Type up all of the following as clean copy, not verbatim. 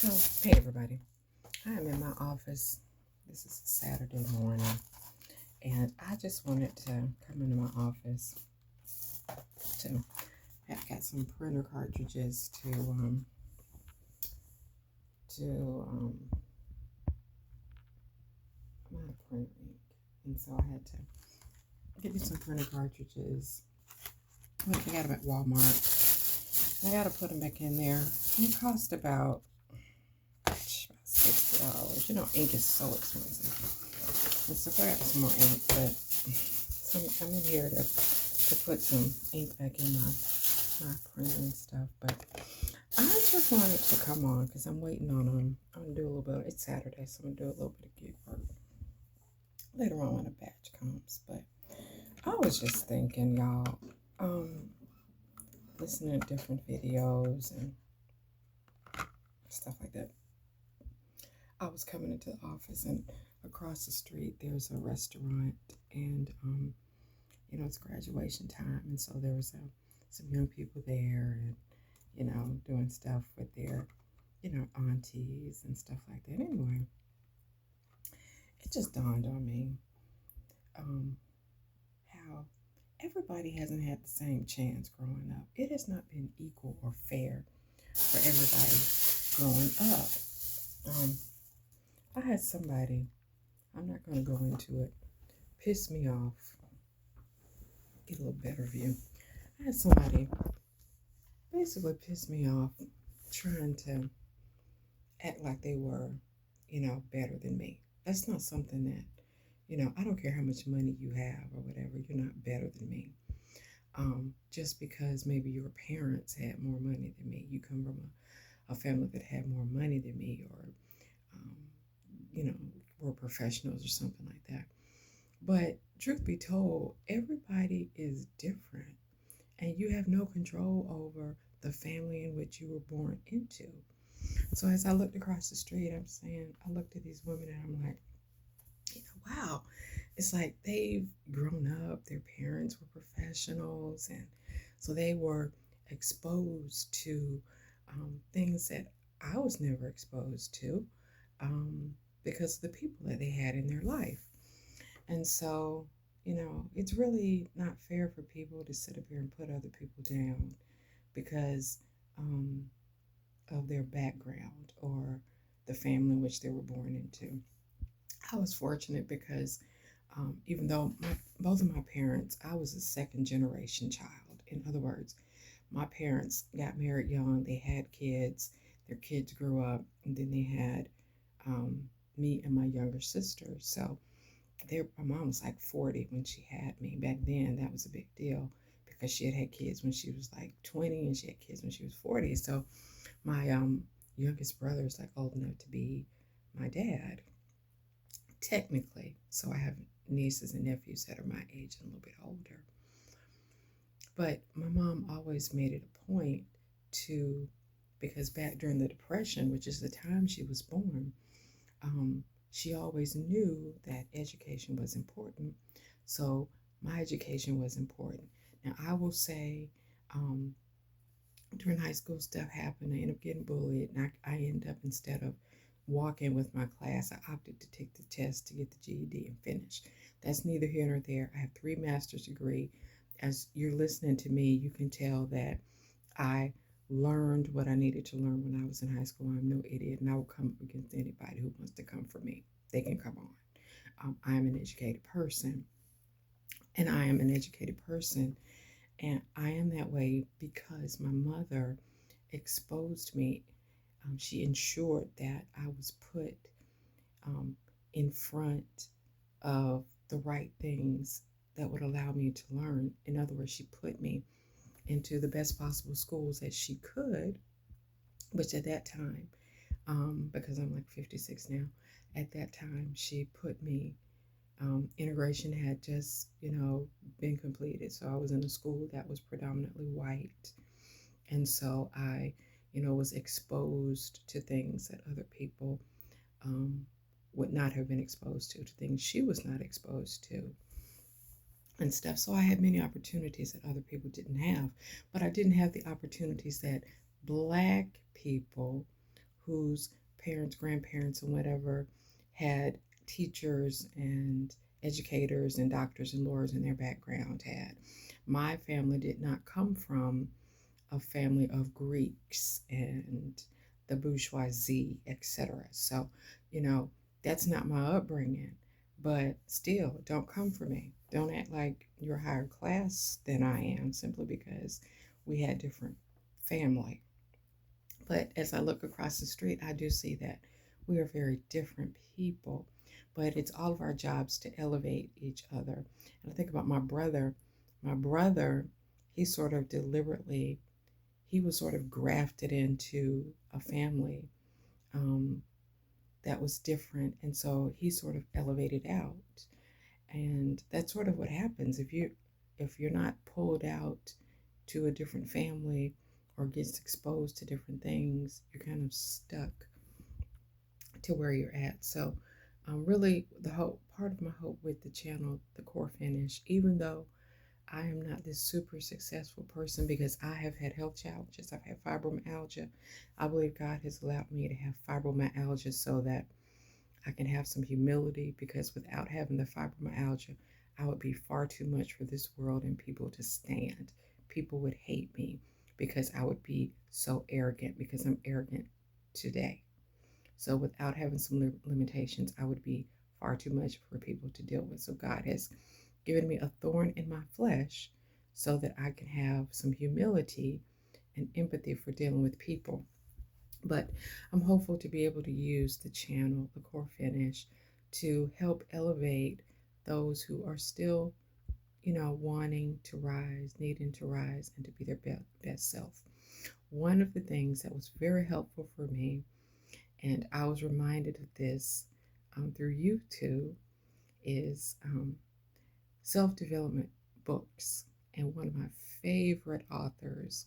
So, hey everybody, I am in my office. This is Saturday morning, and I just wanted to come into my office to. I've got some printer cartridges to I'm out of printer ink, and so I had to get me some printer cartridges. I got them at Walmart. I got to put them back in there. It cost about $60. You know, ink is so expensive. And so I got some more ink, but I'm in here to put some ink back in my printer and stuff. But I just wanted to come on because I'm waiting on them. I'm gonna do a little bit. It's Saturday, so I'm gonna do a little bit of gig work later on when a batch comes. But I was just thinking, y'all, listening to different videos and stuff like that. I was coming into the office, and across the street there's a restaurant, and it's graduation time, and so there was some young people there, and doing stuff with their aunties and stuff like that. Anyway, it just dawned on me how everybody hasn't had the same chance growing up. It has not been equal or fair for everybody growing up. I had somebody, I'm not going to go into it, piss me off. Get a little better view. I had somebody basically piss me off trying to act like they were, better than me. That's not something that, I don't care how much money you have or whatever, you're not better than me. Just because maybe your parents had more money than me, you come from a family that had more money than me, or were professionals or something like that. But truth be told, everybody is different, and you have no control over the family in which you were born into. So as I looked across the street, I looked at these women and I'm like, wow, it's like they've grown up, their parents were professionals, and so they were exposed to things that I was never exposed to because of the people that they had in their life. And so, it's really not fair for people to sit up here and put other people down because of their background or the family in which they were born into. I was fortunate because even though both of my parents, I was a second generation child. In other words, my parents got married young, they had kids, their kids grew up, and then they had me and my younger sister. So my mom was like 40 when she had me. Back then, that was a big deal because she had kids when she was like 20 and she had kids when she was 40. So my youngest brother is like old enough to be my dad, technically. So I have nieces and nephews that are my age and a little bit older. But my mom always made it a point to, because back during the Depression, which is the time she was born, she always knew that education was important. So my education was important. Now, I will say, during high school, stuff happened. I ended up getting bullied, and I ended up, instead of walking with my class, I opted to take the test to get the GED and finish. That's neither here nor there. I have 3 master's degrees. As you're listening to me, you can tell that I learned what I needed to learn when I was in high school. I'm no idiot, and I will come up against anybody who wants to come for me. They can come on. I am an educated person, and I am an educated person, and I am that way because my mother exposed me. She ensured that I was put in front of the right things that would allow me to learn. In other words, she put me into the best possible schools that she could, which at that time, because I'm like 56 now, at that time she put me, integration had just, been completed. So I was in a school that was predominantly white. And so I, was exposed to things that other people would not have been exposed to things she was not exposed to and stuff. So I had many opportunities that other people didn't have, but I didn't have the opportunities that Black people whose parents, grandparents, and whatever had teachers and educators and doctors and lawyers in their background had. My family did not come from a family of Greeks and the bourgeoisie, etc. So, you know, that's not my upbringing. But still, don't come for me. Don't act like you're higher class than I am simply because we had different family. But as I look across the street, I do see that we are very different people. But it's all of our jobs to elevate each other. And I think about my brother. My brother, he sort of deliberately, he was sort of grafted into a family um, that was different. And so he sort of elevated out. And that's sort of what happens if you're not pulled out to a different family or gets exposed to different things, you're kind of stuck to where you're at. So really the hope part of my hope with the channel, the core finish, even though I am not this super successful person because I have had health challenges. I've had fibromyalgia. I believe God has allowed me to have fibromyalgia so that I can have some humility, because without having the fibromyalgia, I would be far too much for this world and people to stand. People would hate me because I would be so arrogant, because I'm arrogant today. So without having some limitations, I would be far too much for people to deal with. So God has given me a thorn in my flesh so that I can have some humility and empathy for dealing with people. But I'm hopeful to be able to use the channel, the core finish, to help elevate those who are still, wanting to rise, needing to rise, and to be their best self. One of the things that was very helpful for me, and I was reminded of this through YouTube, is self development books. And one of my favorite authors,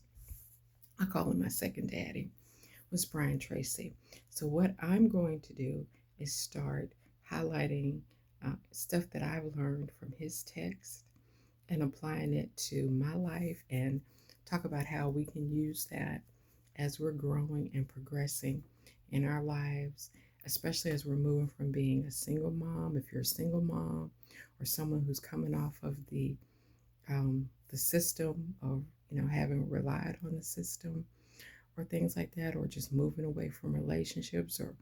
I call him my second daddy, was Brian Tracy. So, what I'm going to do is start highlighting stuff that I've learned from his text and applying it to my life, and talk about how we can use that as we're growing and progressing in our lives, especially as we're moving from being a single mom, if you're a single mom, or someone who's coming off of the system of having relied on the system, or things like that, or just moving away from relationships, or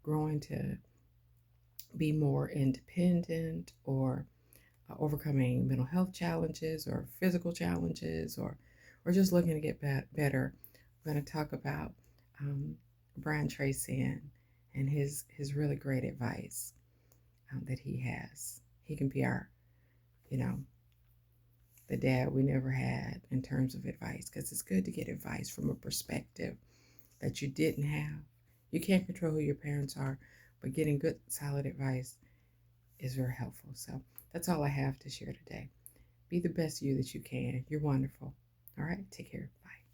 growing to be more independent, or overcoming mental health challenges or physical challenges, or just looking to get better. I'm going to talk about Brian Tracy and his really great advice that he has. He can be our, you know, the dad we never had in terms of advice, because it's good to get advice from a perspective that you didn't have. You can't control who your parents are, but getting good, solid advice is very helpful. So that's all I have to share today. Be the best you that you can. You're wonderful. All right, take care. Bye.